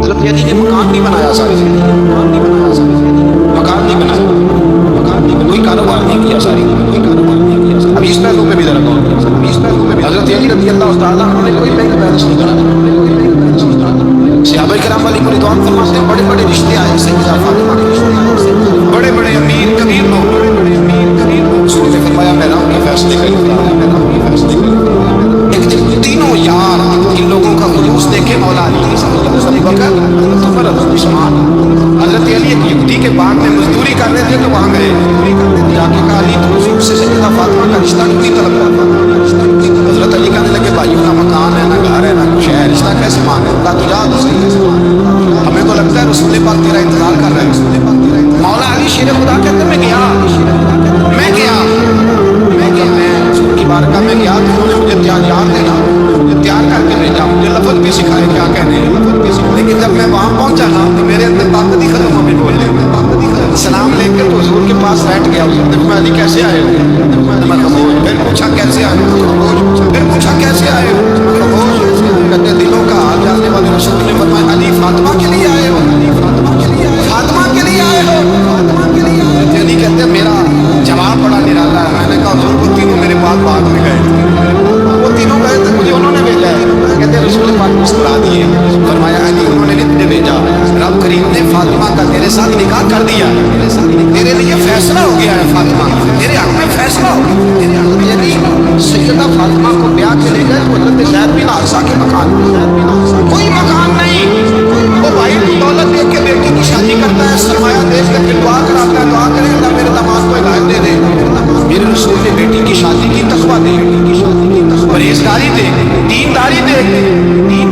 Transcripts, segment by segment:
حضرت علی نے مکان نہیں بنایا ساری زندگی، مکان نہیں بنایا، کوئی کاروبار نہیں کیا ساری، اب اس پہلو پہ بھی ذرا غور کریں۔ حضرت علی رضی اللہ تعالیٰ عنہ نے کوئی بینک بیلنس نہیں بنایا۔ صحابہ کرام علیہ رضوان فرماتے ہیں بڑے بڑے رشتے آئے سیدہ فاطمہ کے رشتے، بڑے بڑے امیر کبیر لوگ، حضور نے فرمایا میں رب کے فیصلے کروں۔ ایک دن تینوں یار ان لوگوں کا خلوص دیکھے مولا علی ابو بکر عمر عثمان، حضرت علی ایک یہودی کے باغ میں مزدوری کر رہے تھے تو وہاں گئے، جا کے کہا علی تو حضور سے سیدہ فاطمہ کا رشتہ کیوں نہیں طلب کرتا؟ حضرت علی کہنے لگے بھائیوں نہ مکان ہے نہ گھر ہے نہ کچھ ہے، رشتہ کیسے مانے؟ اللہ تو جا صحیح، ہمیں تو لگتا ہے رسول پاک تیرا انتظار کر رہے ہیں۔ مولا علی شیر خدا کہتے میں گیا رسول کی بارگاہ میں گیا تو انہوں نے مجھے تیار کر کے بھیجا، مجھے لفظ بھی سکھائے کیا کہنے ہیں، لیکن جب میں وہاں پہنچا نا تو میرے اندر طاقت ہی ختم ہو گئی۔ سلام لے کے تو حضور کے پاس بیٹھ گیا، حضور نے فرمایا علی کیسے آئے ہو؟ میں خاموش، پھر پوچھا کیسے آئے ہو؟ پھر پوچھا کیسے آئے ہو؟ خاموش، کہتے دلوں کا حال جاننے والے رسول نے فرمایا علی فاطمہ کے لیے آئے ہو؟ فاطمہ کے لیے آئے ہو؟ علی کہتے میرا جواب بڑا نرالا ہے، میں نے کہا حضور وہ تینوں میرے پاس بعد میں گئے، وہ تینوں گئے تھے مجھے انہوں نے بھیجا ہے۔ کہتے رسول پاک مسکرا دیے، فرمایا علی انہوں نے نہیں بھیجا، رب کریم نے فاطمہ کا تیرے ساتھ نکاح کر دیا، تیرے لیے فیصلہ ہو گیا ہے، فاطمہ تیرے حق میں فیصلہ ہو گیا۔ یعنی سیدہ فاطمہ کو بیاہ کے لے گئے تو حضرت زید بن حارثہ کے مکان، کوئی مکان نہیں، وہ بھائی دولت دیکھ کے بیٹی کی شادی کرتا ہے، سرمایہ دیکھ کے پھر دعا کراتا ہے، دعا کرے اللہ میرے داماد کو ہدایت دے دے۔ میرے رسول نے بیٹی کی شادی کی، تقویٰ دے، پرہیزگاری دے، دینداری دے،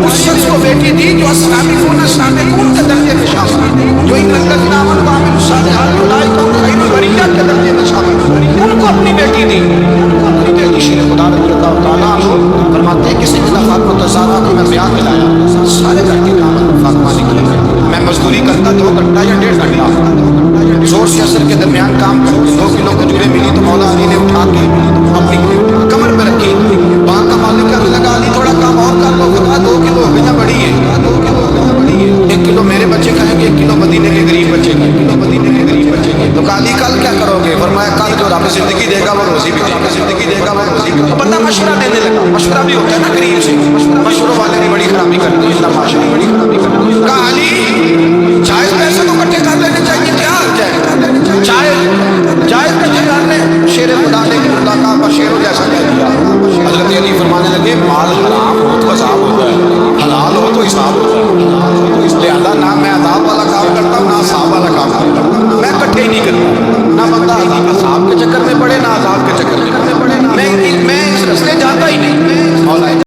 اس شخص کو بیٹی دی جو اسلامکون کے درجے میں شامل، جو ان الذین آمنوا وعملوا الصالحات اولئک هم خیر البریہ کے درجے میں شامل، ان کو اپنی بیٹی دی۔ شیر خدا رضی اللہ تعالیٰ عنہ فرماتے ہیں کہ سیدہ فاطمہ الزہرا کو میں بیاہ کے لایا، سارے گھر کے کام فاطمہ نے کیے، میں مزدوری کرتا 2 گھنٹہ یا 1.5 گھنٹہ، زور سے اثر کے درمیان کام کر کے 2 کلو کھجوریں ملی تو مولا علی نے اٹھا کے